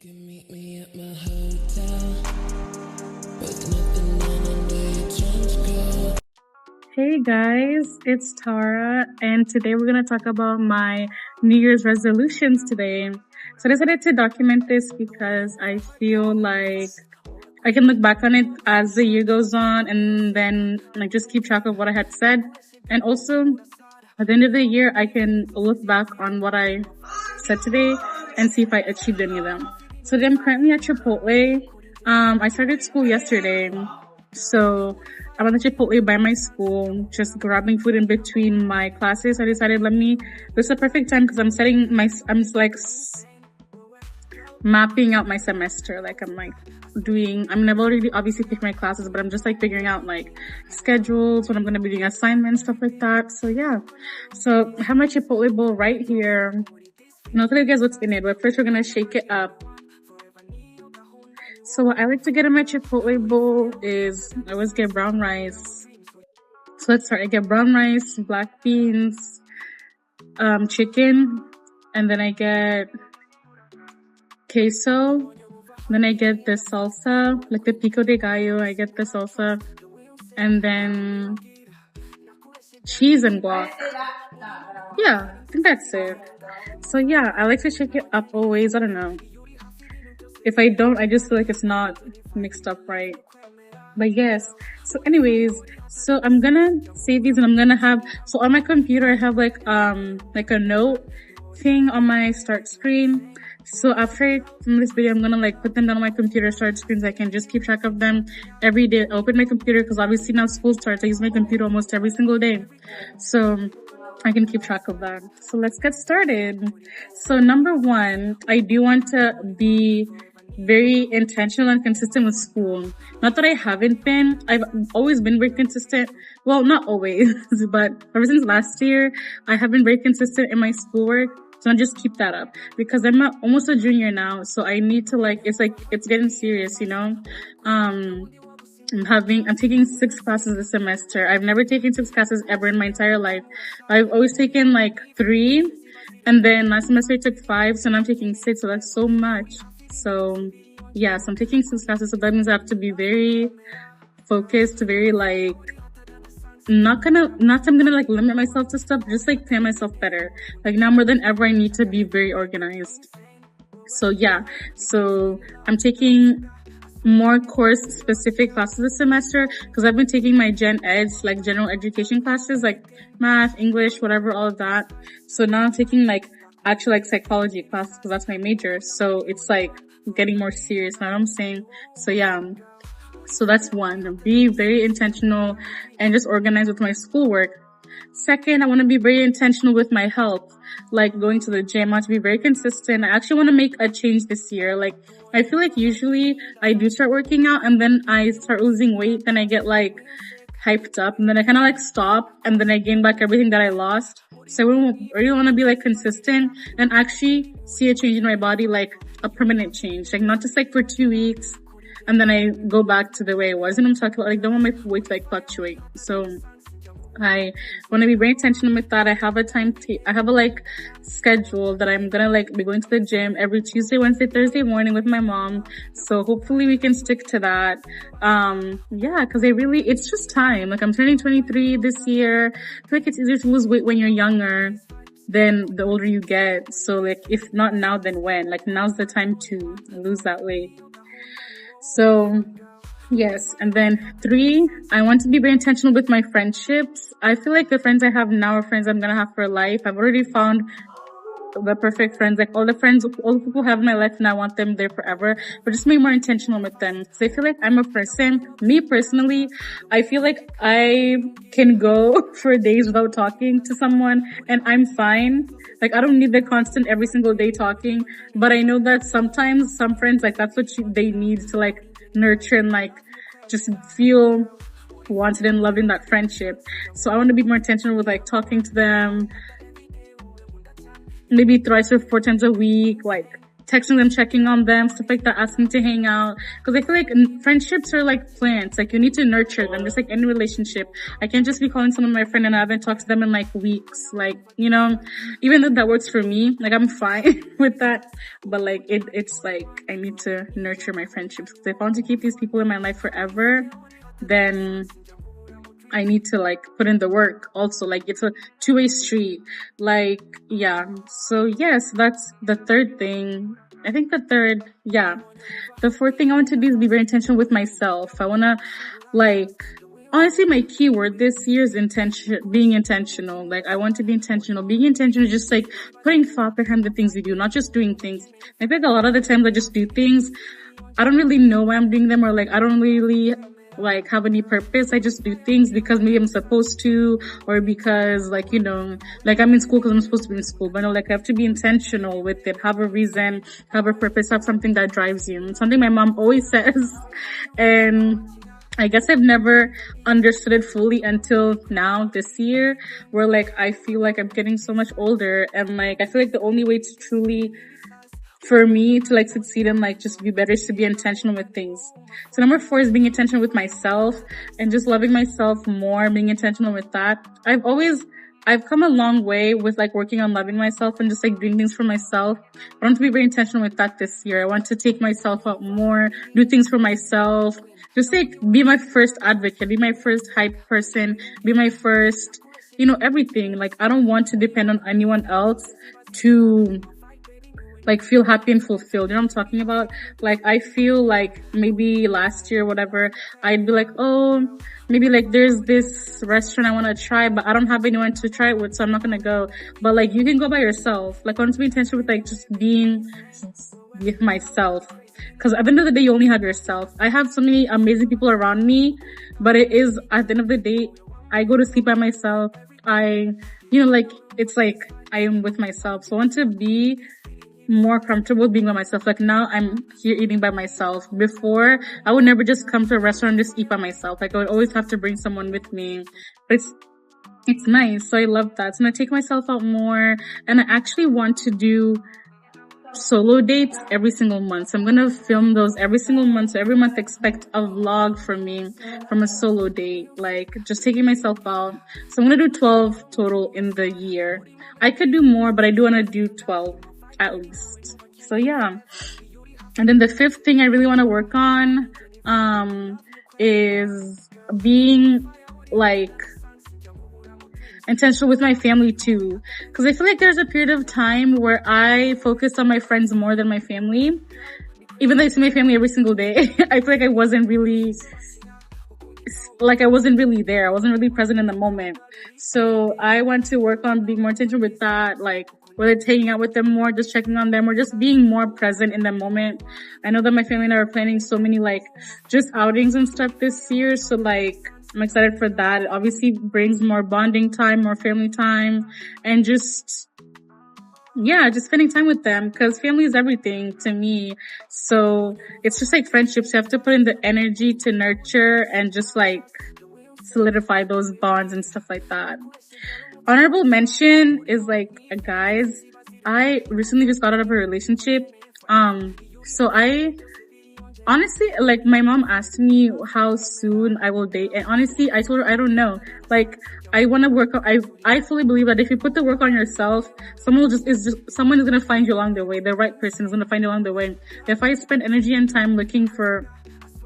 can meet me at my hotel with nothing on under your trench coat. Hey guys, it's Tara, and today we're going to talk about my New Year's resolutions today. So I decided to document this because I feel like I can look back on it as the year goes on and then like just keep track of what I had said. And also at the end of the year, I can look back on what I said today and see if I achieved any of them. So I'm currently at Chipotle. I started school yesterday. So I'm at the Chipotle by my school, just grabbing food in between my classes. I decided, this is a perfect time because mapping out my semester. I've already obviously picked my classes, but I'm just like figuring out like schedules, when I'm going to be doing assignments, stuff like that. So yeah. So I have my Chipotle bowl right here. And I'll tell you guys what's in it, but first we're going to shake it up. So what I like to get in my Chipotle bowl is I always get brown rice. So let's start. I get brown rice, black beans, chicken, and then I get queso. Then I get the salsa, like the pico de gallo. I get the salsa, and then cheese and guac. Yeah, I think that's it. So yeah, I like to shake it up always. I don't know. If I don't, I just feel like it's not mixed up right. But yes. So anyways, so I'm gonna save these and I'm gonna have, so on my computer I have like a note thing on my start screen. So after from this video, I'm gonna like put them down on my computer start screen so I can just keep track of them every day. I open my computer because obviously now school starts. I use my computer almost every single day. So I can keep track of that. So let's get started. So number one, I do want to be very intentional and consistent with school. Not that I haven't been. I've always been very consistent. Well, not always, but ever since last year, I have been very consistent in my schoolwork. So I'll just keep that up because I'm almost a junior now. So I need to it's getting serious, you know? I'm taking 6 classes this semester. I've never taken 6 classes ever in my entire life. I've always taken like 3, and then last semester I took 5, so now I'm taking 6, so that's so much. So yeah, so I'm taking 6 classes, so that means I have to be very focused, very like, I'm gonna like limit myself to stuff, just like plan myself better. Like now more than ever, I need to be very organized. So yeah, so I'm taking more course specific classes this semester because I've been taking my gen ed, like general education classes, like math, English, whatever, all of that. So now I'm taking like actual like psychology classes because that's my major. So it's like getting more serious, you know what I'm saying? So yeah, so that's one. Be very intentional and just organized with my schoolwork. Second, I want to be very intentional with my health, like going to the gym. I want to be very consistent. I actually want to make a change this year. Like, I feel like usually I do start working out and then I start losing weight. Then I get like hyped up and then I kind of like stop and then I gain back everything that I lost. So I really want to be like consistent and actually see a change in my body, like a permanent change, like not just like for 2 weeks and then I go back to the way it was. And I'm talking about like, don't want my weight to like fluctuate. So I want to be very intentional with that. I have a like schedule that I'm gonna like be going to the gym every Tuesday, Wednesday, Thursday morning with my mom. So hopefully we can stick to that. Yeah, cause it's just time. Like I'm turning 23 this year. I feel like it's easier to lose weight when you're younger than the older you get. So like if not now, then when? Like now's the time to lose that weight. So yes. And then 3, I want to be very intentional with my friendships. I feel like the friends I have now are friends I'm going to have for life. I've already found the perfect friends, like all the people I have in my life and I want them there forever, but just be more intentional with them. So I feel like I'm a person, me personally, I feel like I can go for days without talking to someone and I'm fine. Like I don't need the constant every single day talking, but I know that sometimes some friends, like that's what they need to like nurture and like just feel wanted and loved in that friendship. So I want to be more intentional with like talking to them maybe thrice or 4 times a week, like texting them, checking on them, stuff like that, asking to hang out. Cause I feel like friendships are like plants. Like you need to nurture them, just like any relationship. I can't just be calling someone my friend and I haven't talked to them in like weeks. Like, you know, even though that works for me, like I'm fine with that. But like it's like I need to nurture my friendships. Cause if I want to keep these people in my life forever, then I need to like put in the work also. Like it's a two-way street. Like, yeah. So yes, that's the third thing. I think the fourth thing I want to do is be very intentional with myself. I want to like, honestly, my key word this year is being intentional. Like I want to be intentional. Being intentional is just like putting thought behind the things we do, not just doing things. I think a lot of the times I just do things. I don't really know why I'm doing them, or like I don't really like have any purpose. I just do things because maybe I'm supposed to, or because like, you know, like I'm in school because I'm supposed to be in school. But no, like I have to be intentional with it, have a reason, have a purpose, have something that drives you. It's something my mom always says. And I guess I've never understood it fully until now this year, where like I feel like I'm getting so much older, and like I feel like the only way to truly, for me to like succeed and like just be better is to be intentional with things. So number 4 is being intentional with myself and just loving myself more, being intentional with that. I've come a long way with like working on loving myself and just like doing things for myself. I want to be very intentional with that this year. I want to take myself out more, do things for myself, just like be my first advocate, be my first hype person, be my first, you know, everything. Like I don't want to depend on anyone else to like feel happy and fulfilled. You know what I'm talking about? Like I feel like maybe last year, whatever, I'd be like, oh, maybe like there's this restaurant I want to try, but I don't have anyone to try it with, so I'm not going to go. But like you can go by yourself. Like I want to be intentional with like just being with myself. Cause at the end of the day, you only have yourself. I have so many amazing people around me, but it is at the end of the day, I go to sleep by myself. You know, like it's like I am with myself. So I want to be more comfortable being by myself. Like now I'm here eating by myself. Before I would never just come to a restaurant and just eat by myself. Like I would always have to bring someone with me. But it's nice. So I love that. So I'm gonna take myself out more, and I actually want to do solo dates every single month. So I'm gonna film those every single month. So every month expect a vlog from me from a solo date, like just taking myself out. So I'm gonna do 12 total in the year. I could do more, but I do want to do 12 at least. So yeah. And then the 5th thing I really want to work on is being like intentional with my family too. Cause I feel like there's a period of time where I focused on my friends more than my family. Even though I see my family every single day, I feel like I wasn't really there. I wasn't really present in the moment. So I want to work on being more intentional with that, like whether it's hanging out with them more, just checking on them, or just being more present in the moment. I know that my family and I are planning so many like just outings and stuff this year. So like I'm excited for that. It obviously brings more bonding time, more family time, and just spending time with them, because family is everything to me. So it's just like friendships. You have to put in the energy to nurture and just like solidify those bonds and stuff like that. Honorable mention is like, guys, I recently just got out of a relationship. So I honestly, like my mom asked me how soon I will date, and honestly, I told her I don't know. Like I want to work on, I fully believe that if you put the work on yourself, someone is going to find you along the way. The right person is going to find you along the way. If I spend energy and time looking for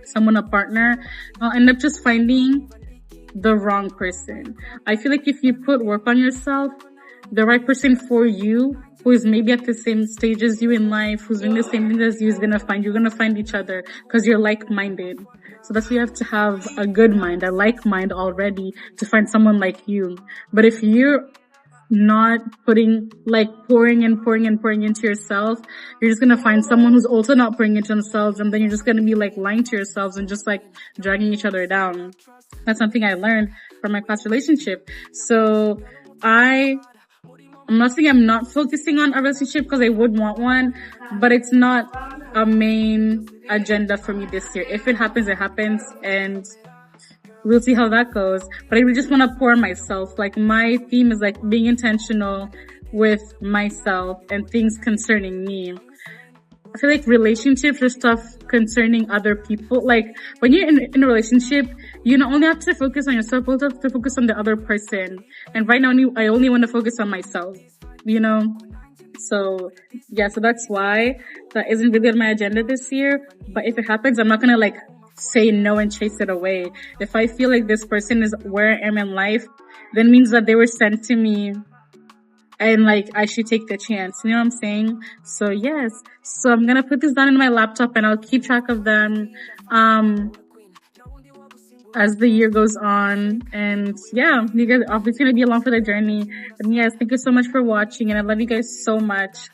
someone, a partner, I'll end up just finding the wrong person. I feel like if you put work on yourself, the right person for you, who is maybe at the same stage as you in life, who's doing the same thing as you, is gonna find, you're gonna find each other because you're like-minded. So that's why you have to have a good mind, a like mind already to find someone like you. But if you're not pouring into yourself, you're just gonna find someone who's also not pouring into themselves, and then you're just gonna be like lying to yourselves and just like dragging each other down. That's something I learned from my past relationship. So I'm not saying I'm not focusing on a relationship, because I would want one, but it's not a main agenda for me this year. If it happens, it happens, and we'll see how that goes. But I really just want to pour myself. Like my theme is like being intentional with myself and things concerning me. I feel like relationships are stuff concerning other people. Like when you're in a relationship, you not only have to focus on yourself, but also have to focus on the other person. And right now, I only want to focus on myself, you know? So yeah, so that's why that isn't really on my agenda this year. But if it happens, I'm not gonna like say no and chase it away. If I feel like this person is where I am in life, then means that they were sent to me and like I should take the chance. You know what I'm saying? So yes. So I'm gonna put this down in my laptop and I'll keep track of them as the year goes on. And yeah, you guys obviously gonna be along for the journey. And yes, thank you so much for watching and I love you guys so much.